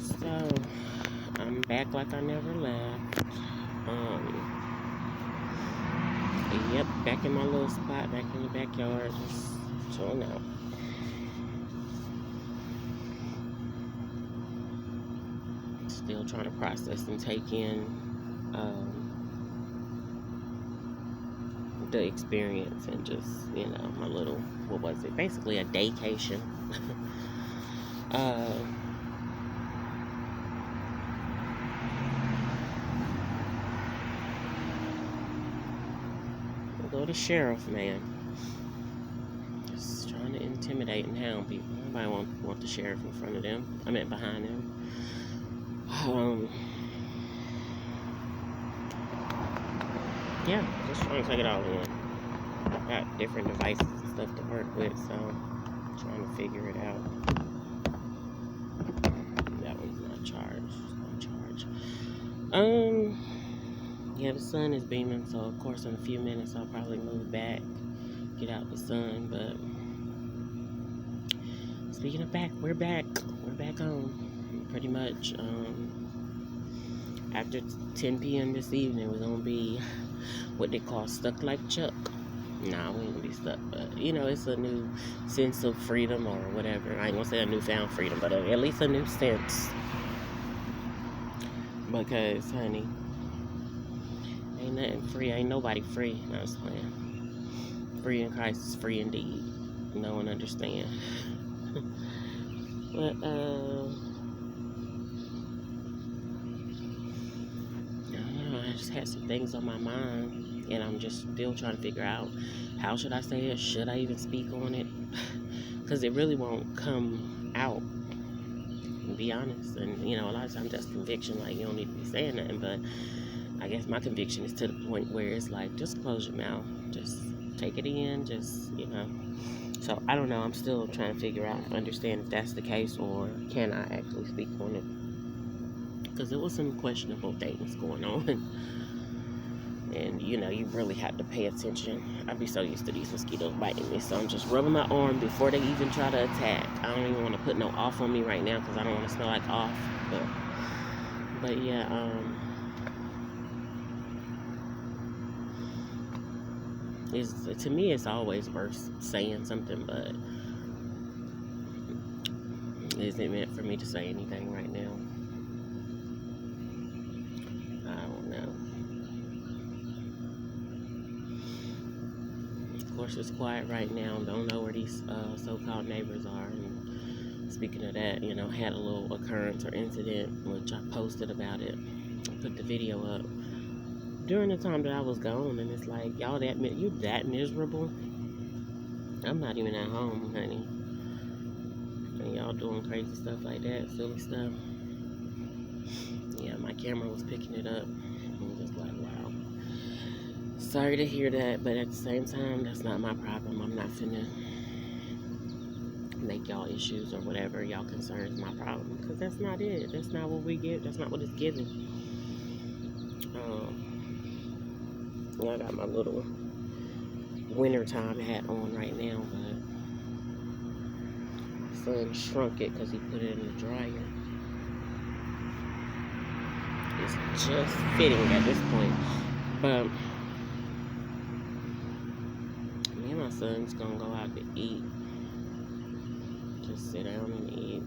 So, I'm back like I never left. Um, yep, back in my little spot, back in the backyard, just chilling out. Still trying to process and take in the experience and just, my little, what was it? Basically a daycation. uh, go to sheriff, man. Just trying to intimidate and hound people. Nobody want the sheriff in front of them. I mean, behind them. Yeah, just trying to take it all in. Got different devices and stuff to work with, so I'm trying to figure it out. That one's not charged. It's not charged. Yeah, the sun is beaming, so of course in a few minutes I'll probably move back, get out the sun. But speaking of back, we're back. We're back home. Pretty much. After 10 p.m. this evening, we're gonna be what they call stuck like Chuck. Nah, we ain't gonna be stuck, but it's a new sense of freedom or whatever. I ain't gonna say a newfound freedom, but at least a new sense. Because, honey, ain't nothing free, ain't nobody free. No, I was playing. Free in Christ is free indeed. No one understand. But, I just had some things on my mind, and I'm just still trying to figure out how should I say it? Should I even speak on it? Because it really won't come out, to be honest. And a lot of times that's conviction, like you don't need to be saying nothing. But I guess my conviction is to the point where it's like, just close your mouth, just take it in, just So I don't know. I'm still trying to figure out, understand if that's the case, or can I actually speak on it? Because there was some questionable things going on. And you really have to pay attention. I'd be so used to these mosquitoes biting me, so I'm just rubbing my arm before they even try to attack. I don't even want to put no off on me right now because I don't want to smell like off. But yeah, to me it's always worth saying something, but is it meant for me to say anything right now? I don't know. Of course, it's quiet right now. Don't know where these so-called neighbors are. And speaking of that, had a little occurrence or incident, which I posted about it. I put the video up during the time that I was gone, and it's like, y'all you that miserable? I'm not even at home, honey. And y'all doing crazy stuff like that, silly stuff. Yeah, my camera was picking it up. I'm just like, wow. Sorry to hear that, but at the same time, that's not my problem. I'm not finna make y'all issues or whatever, y'all concerns my problem, because that's not it. That's not what we get. That's not what it's given. I got my little wintertime hat on right now, but my son shrunk it because he put it in the dryer. It's just fitting at this point. But me and my son's gonna go out to eat. Just sit down and eat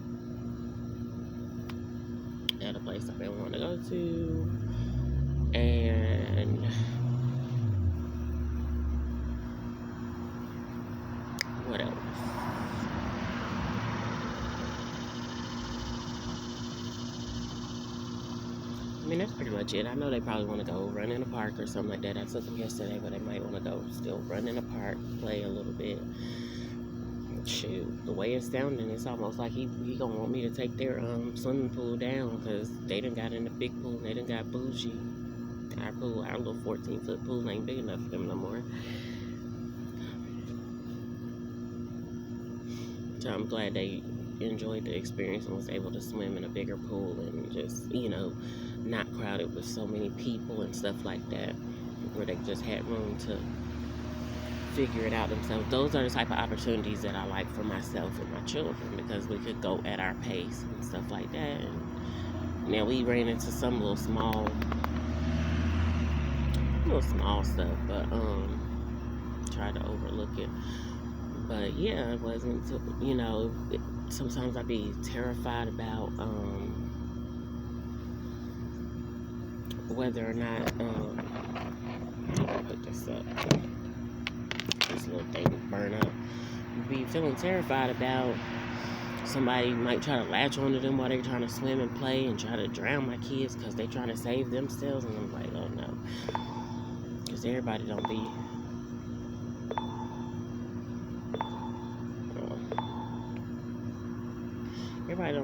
at a place I've been wanting to go to. And what else? I mean, that's pretty much it. I know they probably want to go run in a park or something like that. I took them yesterday, but they might want to go still run in a park, play a little bit. Shoot, the way it's sounding, it's almost like he gonna want me to take their swimming pool down, because they done got in the big pool and they done got bougie. Our little 14-foot pool ain't big enough for them no more. So I'm glad they enjoyed the experience and was able to swim in a bigger pool and just, not crowded with so many people and stuff like that, where they just had room to figure it out themselves. Those are the type of opportunities that I like for myself and my children, because we could go at our pace and stuff like that. And now we ran into some little small stuff, but tried to overlook it. But yeah, it wasn't, sometimes I'd be terrified about whether or not I'll put this up, this little thing burn up. Be feeling terrified about somebody might try to latch onto them while they're trying to swim and play and try to drown my kids because they're trying to save themselves. And I'm like, oh no, because everybody don't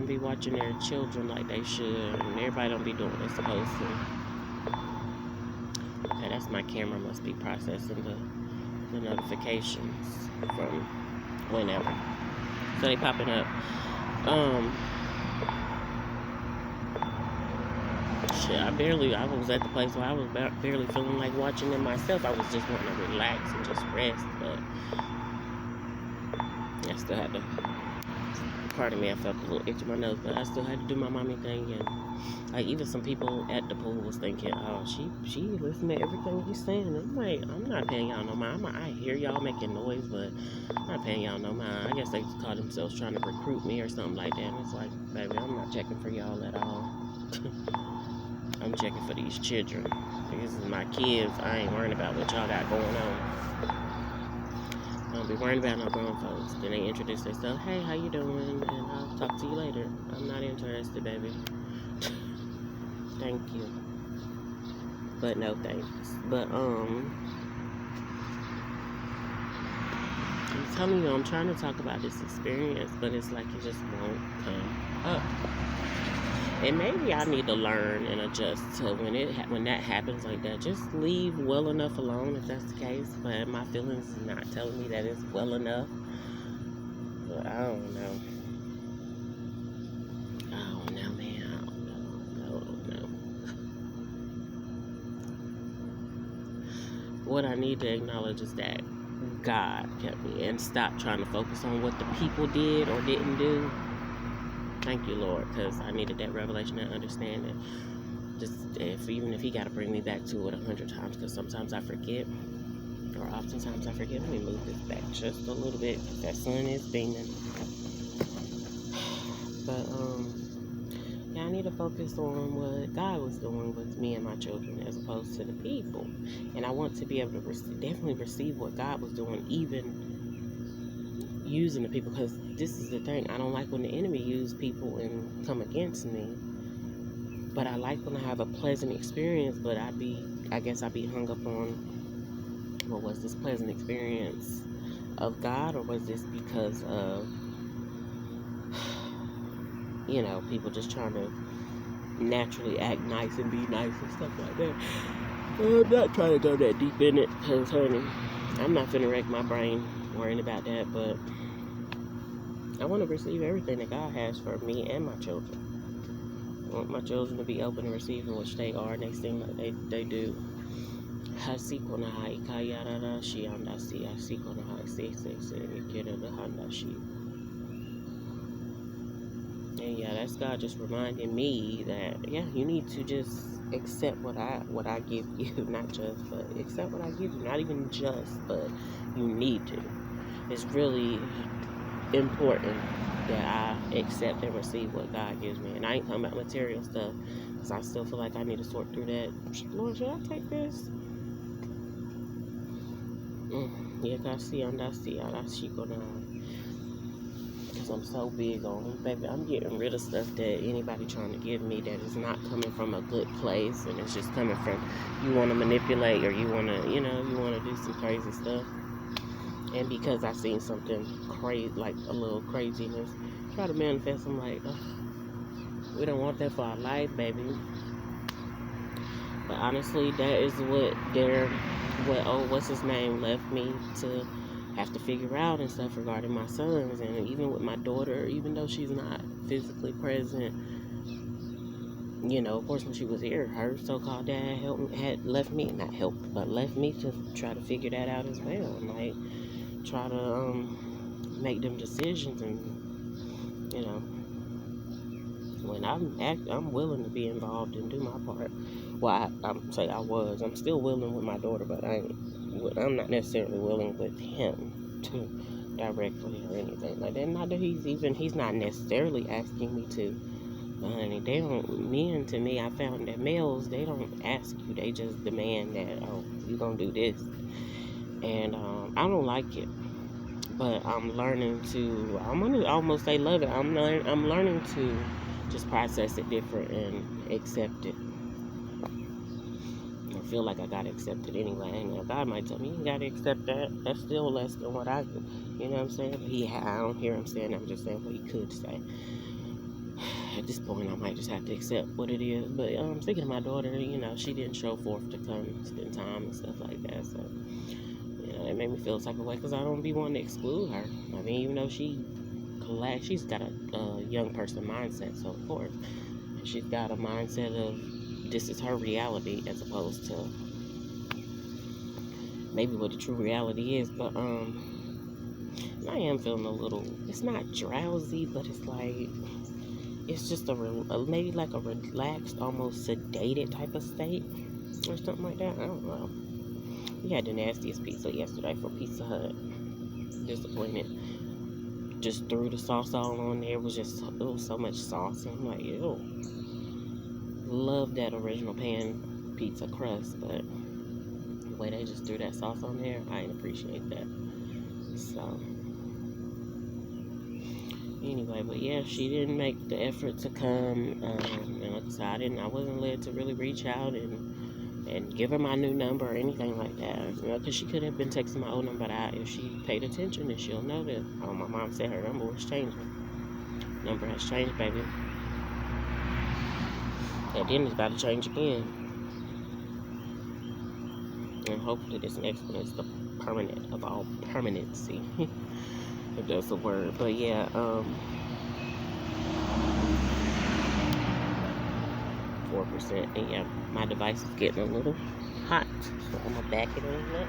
be watching their children like they should, and everybody don't be doing what they're supposed to. Okay, that's my camera, must be processing the notifications from whenever, so they popping up. I was at the place where I was barely feeling like watching them myself. I was just wanting to relax and just rest, but I still had to, part of me, I felt a little itch in my nose, but I still had to do my mommy thing. And like, even some people at the pool was thinking, oh, she listened to everything he's saying. And I'm like, I'm not paying y'all no mind. I hear y'all making noise, but I'm not paying y'all no mind. I guess they call themselves trying to recruit me or something like that. And it's like, baby, I'm not checking for y'all at all. I'm checking for these children. These is my kids. I ain't worrying about what y'all got going on. I don't be worrying about no grown folks. Then they introduce themselves. Hey, how you doing? And I'll talk to you later. I'm not interested, baby. Thank you. But no thanks. But I'm telling you, I'm trying to talk about this experience, but it's like it just won't come up. And maybe I need to learn and adjust to when that happens like that. Just leave well enough alone if that's the case. But my feelings is not telling me that it's well enough. But I don't know. Man. I don't know. What I need to acknowledge is that God kept me, and stop trying to focus on what the people did or didn't do. Thank you, Lord, because I needed that revelation and understanding. Even if He got to bring me back to it 100 times, because sometimes I forget, or oftentimes I forget. Let me move this back just a little bit, because that sun is beaming. But yeah, I need to focus on what God was doing with me and my children, as opposed to the people. And I want to be able to definitely receive what God was doing, even using the people, because this is the thing. I don't like when the enemy use people and come against me, but I like when I have a pleasant experience. But I guess I'd be hung up on, well, was this pleasant experience of God, or was this because of people just trying to naturally act nice and be nice and stuff like that. I'm not trying to go that deep in it, because honey, I'm not finna wreck my brain worrying about that. But I want to receive everything that God has for me and my children. I want my children to be open to receiving, which they are, and they seem like they do. And yeah, that's God just reminding me that, yeah, you need to just accept what I give you, not just, but accept what I give you, not even just, but you need to. It's really important that I accept and receive what God gives me. And I ain't talking about material stuff, because I still feel like I need to sort through that. Lord, should I take this? Because I'm so big on, baby, I'm getting rid of stuff that anybody trying to give me that is not coming from a good place, and it's just coming from, you want to manipulate, or you want to, you want to do some crazy stuff. And because I seen something crazy, like a little craziness, try to manifest, I'm like, we don't want that for our life, baby. But honestly, that is what's his name left me to have to figure out and stuff regarding my sons. And even with my daughter, even though she's not physically present, you know, of course, when she was here, her so-called dad had left me, not helped, but left me to try to figure that out as well. And, like, try to make them decisions, and you know, when I'm willing to be involved and do my part. Well, I'm still willing with my daughter, but I'm not necessarily willing with him to directly or anything like that. Not that he's not necessarily asking me to. Honey, they don't, men to me, I found that males, they don't ask you, they just demand that, oh, you gonna do this. And I don't like it, but I'm learning to, I'm gonna almost say love it. I'm learning to just process it different and accept it. I feel like I gotta accept it anyway. And God might tell me, you gotta accept that. That's still less than what I do. You know what I'm saying? I don't hear him saying, I'm just saying what he could say. At this point, I might just have to accept what it is. But I'm thinking of my daughter, you know, she didn't show forth to come spend time and stuff like that. So, you know, it made me feel a type of way because I don't be wanting to exclude her. I mean, even though she's got a young person mindset, so of course, she's got a mindset of this is her reality as opposed to maybe what the true reality is. But I am feeling a little, it's not drowsy, but it's like, it's just maybe like a relaxed, almost sedated type of state or something like that. I don't know. We had the nastiest pizza yesterday from Pizza Hut. Disappointed. Just threw the sauce all on there. It was so much sauce. And I'm like, ew. Love that original pan pizza crust, but the way they just threw that sauce on there, I didn't appreciate that. So anyway, but yeah, she didn't make the effort to come, and like I said, I wasn't led to really reach out and give her my new number or anything like that, you know, because she could have been texting my old number out. If she paid attention, then she'll know that, oh, my mom said her number was changing. Number has changed, baby. And then it's about to change again. And hopefully this next one is the permanent of all permanency. If that's a word. But yeah, 4%. And yeah, my device is getting a little hot. So I'm gonna back it a little bit.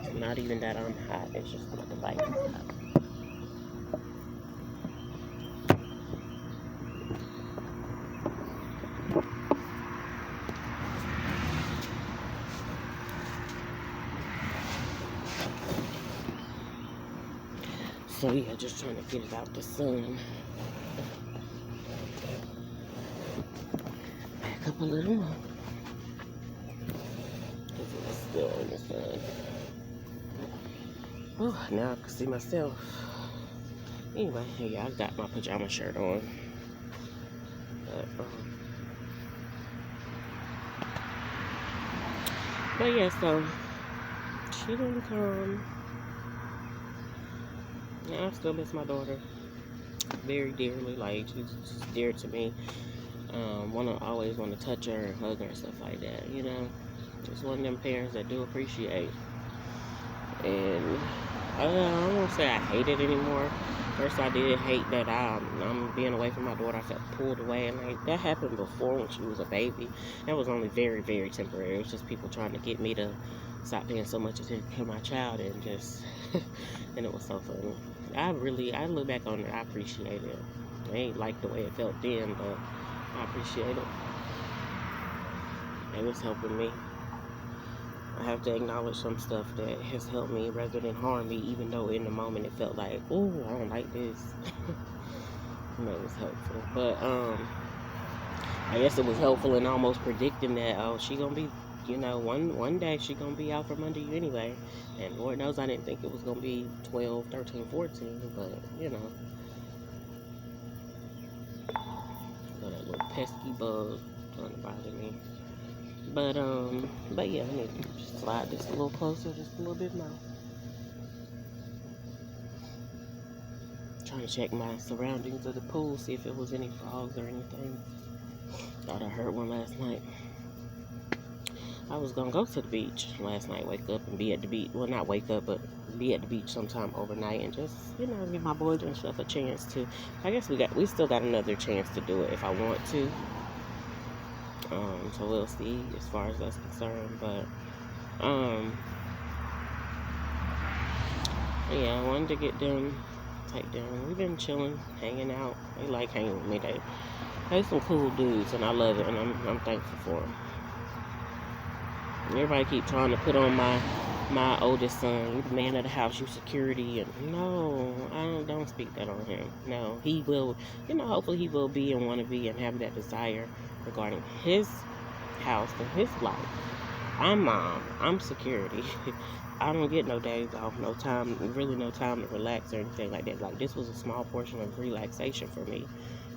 It's not even that I'm hot, it's just my device is hot. So yeah, just trying to get it out the sun. Back up a little more. Because it was still in the sun. Oh, now I can see myself. Anyway, yeah, I got my pajama shirt on. But yeah, so she didn't come. Yeah, I still miss my daughter very dearly. Like, she's dear to me. Always want to touch her and hug her and stuff like that, you know. Just one of them parents that do appreciate. And I won't say I hate it anymore. First, I did hate that I'm being away from my daughter. I felt pulled away, and like that happened before when she was a baby. That was only very, very temporary. It was just people trying to get me to stop paying so much attention to my child, and just and it was so funny. I look back on it. I appreciate it. I ain't like the way it felt then, but I appreciate it. It was helping me. I have to acknowledge some stuff that has helped me rather than harm me, even though in the moment it felt like, oh, I don't like this. You know, it was helpful. But I guess it was helpful in almost predicting that, oh, she gonna be, you know, one day she gonna be out from under you anyway. And Lord knows I didn't think it was gonna be 12, 13, 14, but you know. Got that little pesky bug trying to bother me. But yeah, I need to just slide this a little closer, just a little bit more. Trying to check my surroundings of the pool, see if it was any frogs or anything. Thought I heard one last night. I was gonna go to the beach last night, wake up and be at the beach. Well, not wake up, but be at the beach sometime overnight and just, give my boys and stuff a chance to. I guess we still got another chance to do it if I want to. So we'll see as far as that's concerned. But yeah, I wanted to get them, take them. We've been chilling, hanging out. They like hanging with me. They some cool dudes, and I love it, and I'm thankful for them. Everybody keep trying to put on my oldest son, you the man of the house, you security, and no, I don't speak that on him. No, he will, hopefully he will be and want to be and have that desire regarding his house and his life. I'm mom, I'm security. I don't get no days off, no time to relax or anything like that. Like, this was a small portion of relaxation for me,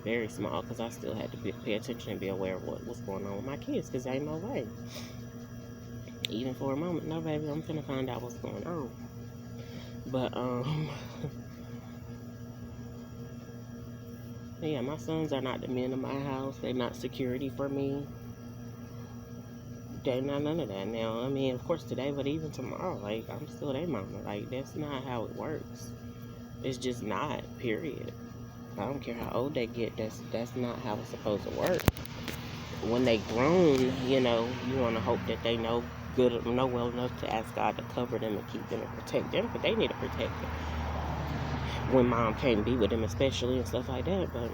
very small, because I still had to pay attention and be aware of what was going on with my kids, because ain't no way. Even for a moment, no, baby, I'm finna find out what's going on. But, yeah, my sons are not the men of my house. They're not security for me. They're not none of that now. I mean, of course today, but even tomorrow, like, I'm still their mama. Like, that's not how it works. It's just not, period. I don't care how old they get, that's not how it's supposed to work. When they grown, you want to hope that they know well enough to ask God to cover them and keep them and protect them, because they need to protect them when mom can't be with them, especially, and stuff like that. But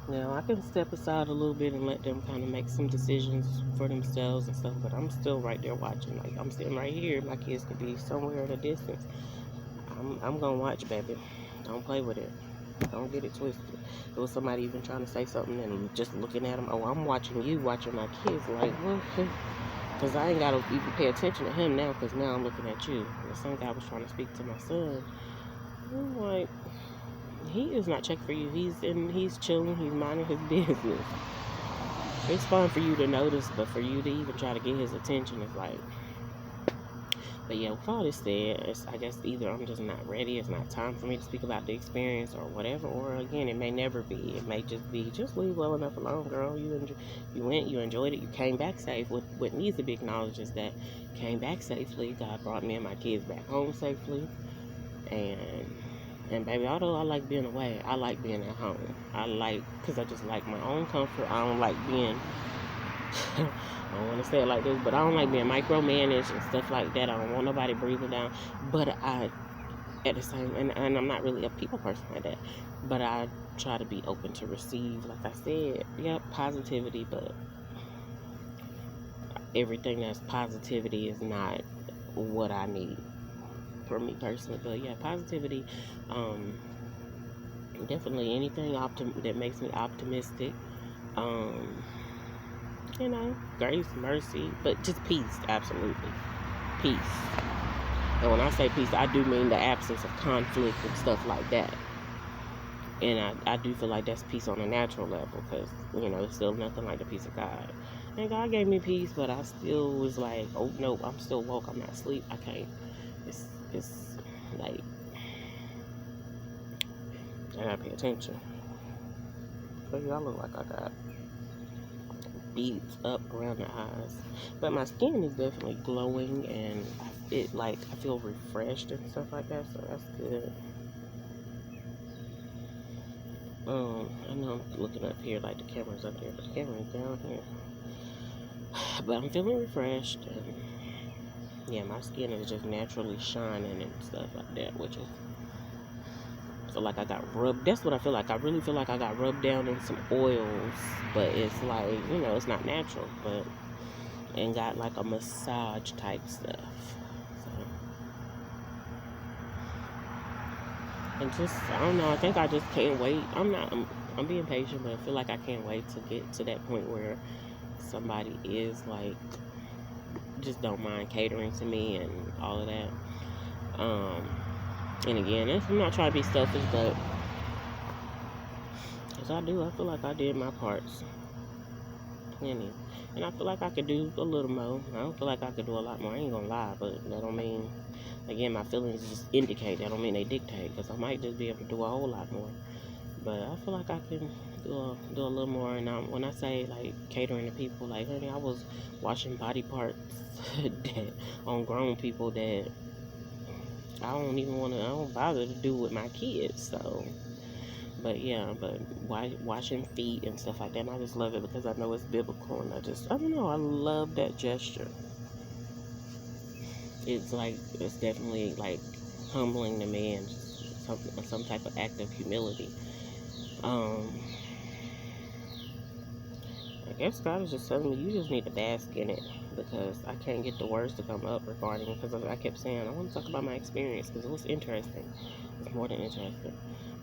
now I can step aside a little bit and let them kind of make some decisions for themselves and stuff, but I'm still right there watching. Like, I'm sitting right here, my kids could be somewhere at a distance. I'm gonna watch, baby. Don't play with it. Don't get it twisted. There was somebody even trying to say something and just looking at him. Oh, I'm watching you, watching my kids. Like, what? Because I ain't got to even pay attention to him now, because now I'm looking at you. The same guy was trying to speak to my son. I'm like, he is not checking for you. He's chilling. He's minding his business. It's fun for you to notice, but for you to even try to get his attention is like... But yeah, with all this said, I guess either I'm just not ready, it's not time for me to speak about the experience or whatever, or again, it may never be. It may just be, just leave well enough alone, girl. You went, you enjoyed it, you came back safe. What needs to be acknowledged is that came back safely. God brought me and my kids back home safely. And baby, although I like being away, I like being at home. Because I just like my own comfort. I don't like being... I don't want to say it like this, but I don't like being micromanaged and stuff like that. I don't want nobody breathing down. But at the same, and I'm not really a people person like that, but I try to be open to receive. Like I said, yep, positivity, but everything that's positivity is not what I need for me personally. But yeah, positivity, definitely anything that makes me optimistic. Grace, mercy, but just peace, absolutely. Peace. And when I say peace, I do mean the absence of conflict and stuff like that. And I do feel like that's peace on a natural level, because, it's still nothing like the peace of God. And God gave me peace, but I still was like, oh, no, I'm still woke, I'm not asleep, I can't. It's like, I gotta pay attention. But y'all look like I got beads up around the eyes, but my skin is definitely glowing, and I feel refreshed and stuff like that, so that's good. I know I'm looking up here like the camera's up there, but the camera's down here. But I'm feeling refreshed, and yeah, my skin is just naturally shining and stuff like that, which is... I feel like I got rubbed. That's what I feel like. I really feel like I got rubbed down in some oils, but it's like, it's not natural, but... And got like a massage type stuff. So... And just, I don't know, I think I just can't wait. I'm being patient, but I feel like I can't wait to get to that point where somebody is like, just don't mind catering to me and all of that. And again, I'm not trying to be selfish, but as I feel like I did my parts. Plenty. And I feel like I could do a little more. I don't feel like I could do a lot more. I ain't gonna lie, but that don't mean, again, my feelings just indicate. That don't mean they dictate, because I might just be able to do a whole lot more. But I feel like I can do a little more. And when I say like catering to people, like honey, I was washing body parts that on grown people that I don't even want to. I don't bother to do with my kids. So, but yeah, but washing feet and stuff like that, and I just love it because I know it's biblical, and I don't know, I love that gesture. It's like it's definitely like humbling to me and some type of act of humility. Um, I guess God is just telling me you just need to bask in it because I can't get the words to come up regarding because I kept saying I want to talk about my experience because it was interesting. It's more than interesting.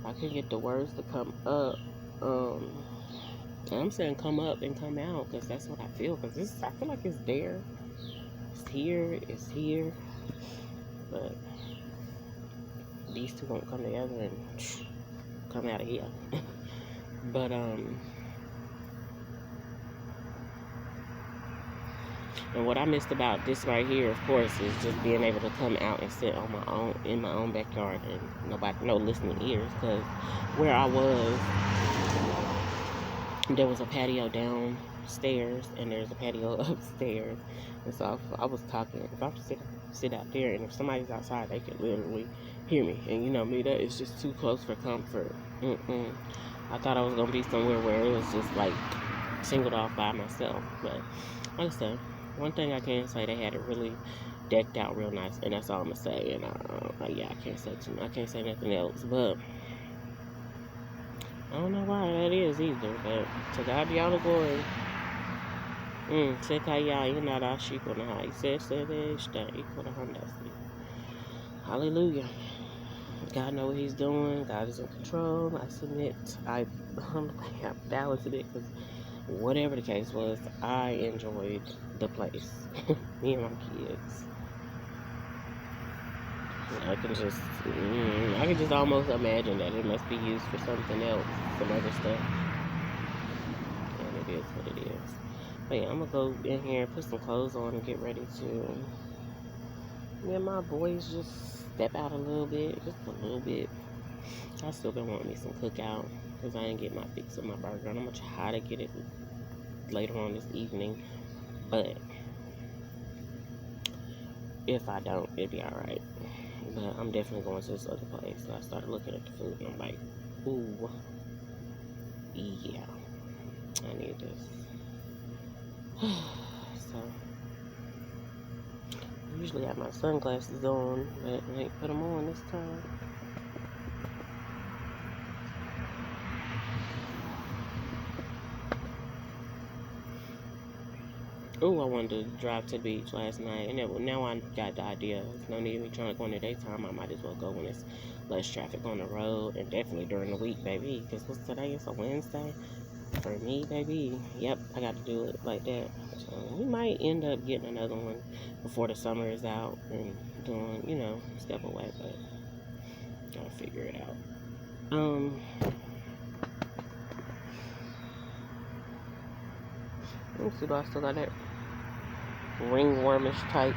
I couldn't get the words to come up. Um, and I'm saying come up and come out because that's what I feel because I feel like it's there. It's here. It's here. But these two won't come together and come out of here. But and what I missed about this right here, of course, is just being able to come out and sit on my own in my own backyard and no listening ears. Because where I was, there was a patio downstairs and there's a patio upstairs, and so I was talking. If I sit out there, and if somebody's outside, they could literally hear me. And you know me, that is just too close for comfort. I thought I was gonna be somewhere where it was just like singled off by myself, but like I said, one thing I can say, they had it really decked out real nice, and that's all I'm gonna say. And yeah, I can't say nothing else, but I don't know why that is either. But to God be all the glory. Hallelujah. God knows what He's doing. God is in control. I submit. I balance a bit because whatever the case was, I enjoyed the place. Me and my kids. I can just almost imagine that it must be used for something else, some other stuff. And it is what it is. But yeah, I'm gonna go in here, put some clothes on, and get ready to. Me and my boys just step out a little bit, just a little bit. I still been wanting me some cookout because I didn't get my fix of my burger, and I'm gonna try to get it later on this evening. But if I don't, it'll be alright. But I'm definitely going to this other place. So I started looking at the food and I'm like, ooh, yeah, I need this. So, I usually have my sunglasses on, but I ain't put them on this time. Oh, I wanted to drive to the beach last night, and now I got the idea. There's no need of me trying to go in the daytime. I might as well go when there's less traffic on the road, and definitely during the week, baby. Because what's today? It's a Wednesday. For me, baby, yep, I got to do it like that. So we might end up getting another one before the summer is out and doing, step away, but gotta figure it out. Let me see, do I still got that ringwormish type?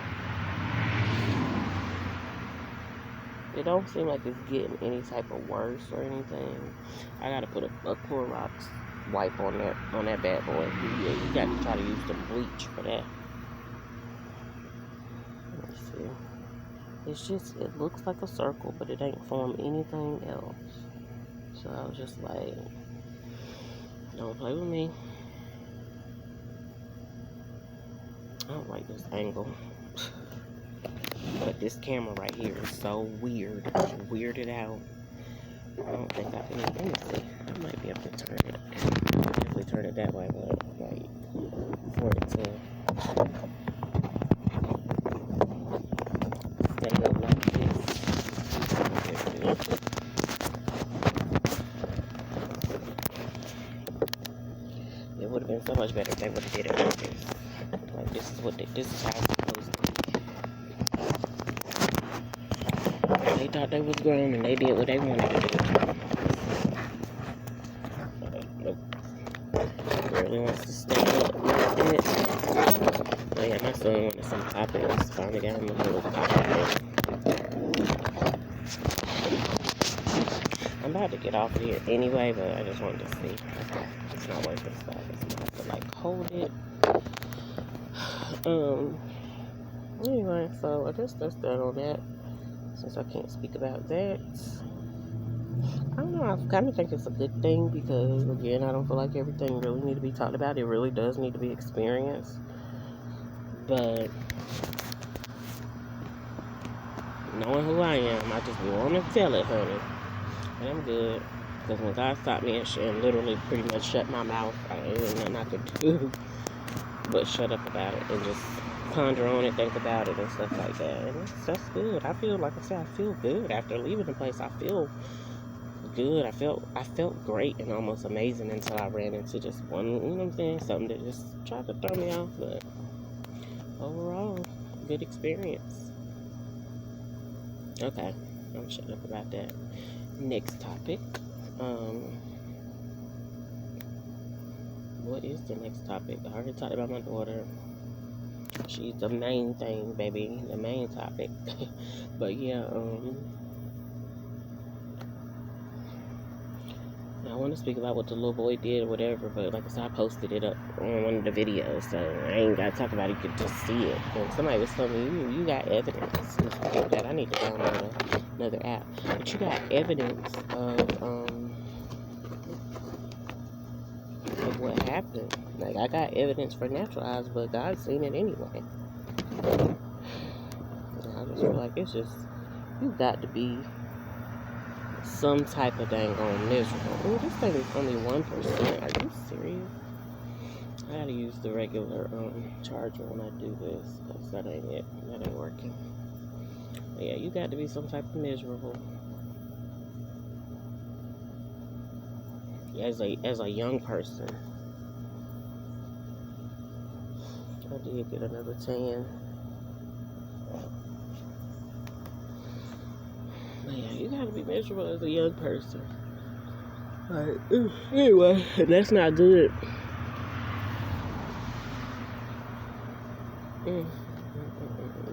It don't seem like it's getting any type of worse or anything. I gotta put a Clorox wipe on that bad boy. Yeah, you got to try to use the bleach for that. Let's see. It looks like a circle, but it ain't formed anything else. So I was just like, don't play with me. I don't like this angle. But this camera right here is so weird. It's weirded out. I don't think I can. Let me see. I might be able to turn it. Definitely turn it that way, but like for it to stay up like this. It would have been so much better if they would have did it like this. Like this is how it's supposed to be. They thought they was grown and they did what they wanted to do. Nope. Really wants to stay up with it. Oh yeah, my son wanted some poppins. Finally got him a little poppin. I'm about to get off of here anyway, but I just wanted to see. It's not working, so I guess I'm gonna have to like hold it. Anyway, so I guess that's that on that. Since I can't speak about that, I don't know. I kind of think it's a good thing because, again, I don't feel like everything really need to be talked about. It really does need to be experienced, but knowing who I am, I just want to tell it, honey. And I'm good. Because when God stopped me and literally pretty much shut my mouth, ain't nothing I could do but shut up about it and just ponder on it, think about it, and stuff like that. And that's good. I feel, like I said, I feel good after leaving the place. I feel good. I felt great and almost amazing until I ran into just one, you know what I'm saying, something that just tried to throw me off. But overall, good experience. Okay, I'm shut up about that. Next topic. What is the next topic? I already talked about my daughter. She's the main thing, baby. The main topic. But yeah, I want to speak about what the little boy did or whatever, but like I said, I posted it up on one of the videos, so I ain't got to talk about it. You could just see it. And somebody was telling me, you got evidence. That I need to download another app. But you got evidence of what happened. Like, I got evidence for natural eyes, but God's seen it anyway. And I just feel like it's just, you got to be some type of dang on miserable. Oh, this thing is only 1%. Are you serious? I gotta use the regular charger when I do this, because that ain't it. That ain't working. But yeah, you got to be some type of miserable. As a young person. I did get another tan. But yeah, you gotta be miserable as a young person. Alright, anyway, that's not good. And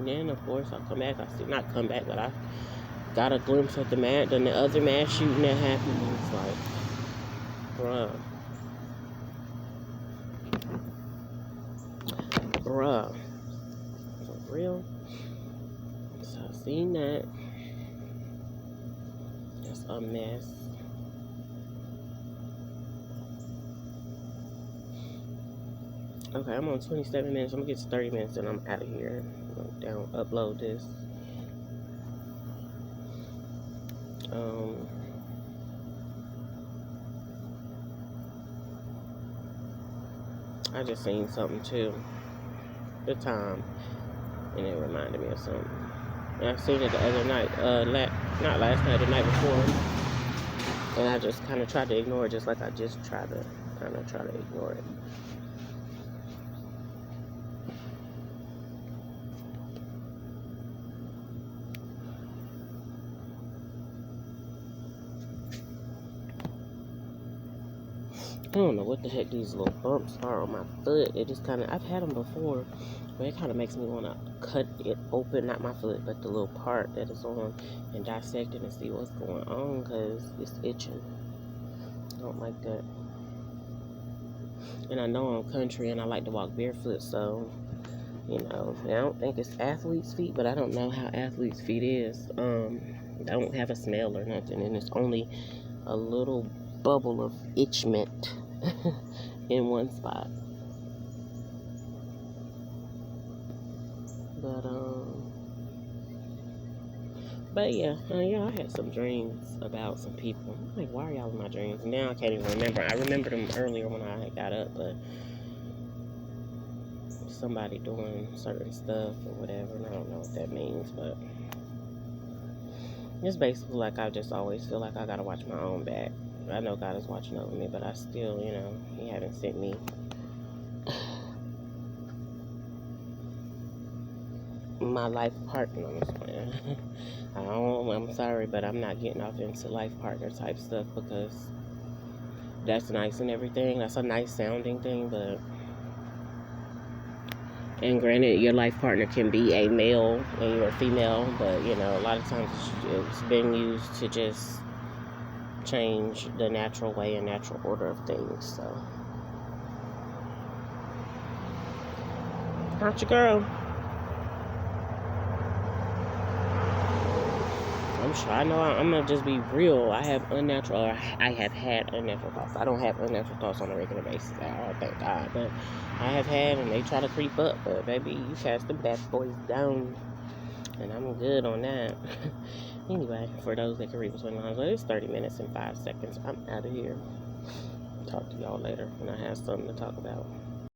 then, of course, I come back. I still not come back, but I got a glimpse of the other mass shooting that happened. And it's like, bruh, for real. So I seen that. That's a mess. Okay, I'm on 27 minutes. I'm gonna get to 30 minutes and I'm out of here. I'm gonna upload this. I just seen something too. The time, and it reminded me of something. And I seen it the other night. Not last night, the night before. And I just kind of tried to ignore it, just like I just tried to ignore it. I don't know what the heck these little bumps are on my foot. It just kind of, I've had them before, but it kind of makes me want to cut it open, not my foot, but the little part that is on, and dissect it and see what's going on, because it's itching. I don't like that. And I know I'm country and I like to walk barefoot, so, you know, I don't think it's athlete's feet, but I don't know how athlete's feet is. I don't have a smell or nothing, and it's only a little bubble of itchment in one spot. But yeah, I had some dreams about some people. I'm like, why are y'all in my dreams? Now I can't even remember. I remember them earlier when I got up, but somebody doing certain stuff or whatever, and I don't know what that means, but it's basically like I just always feel like I gotta watch my own back. I know God is watching over me, but I still, you know, He haven't sent me my life partner. I'm sorry, but I'm not getting off into life partner type stuff, because that's nice and everything. That's a nice sounding thing, but, and granted, your life partner can be a male and you're a female, but, you know, a lot of times it's been used to just change the natural way and natural order of things. So, not your girl. I'm sure. I know. I'm gonna just be real. I have unnatural. Or I have had unnatural thoughts. I don't have unnatural thoughts on a regular basis at all, thank God. But I have had, and they try to creep up. But baby, you cast the bad boys down, and I'm good on that. Anyway, for those that can read between the lines, it's 30 minutes and 5 seconds. I'm out of here. Talk to y'all later when I have something to talk about.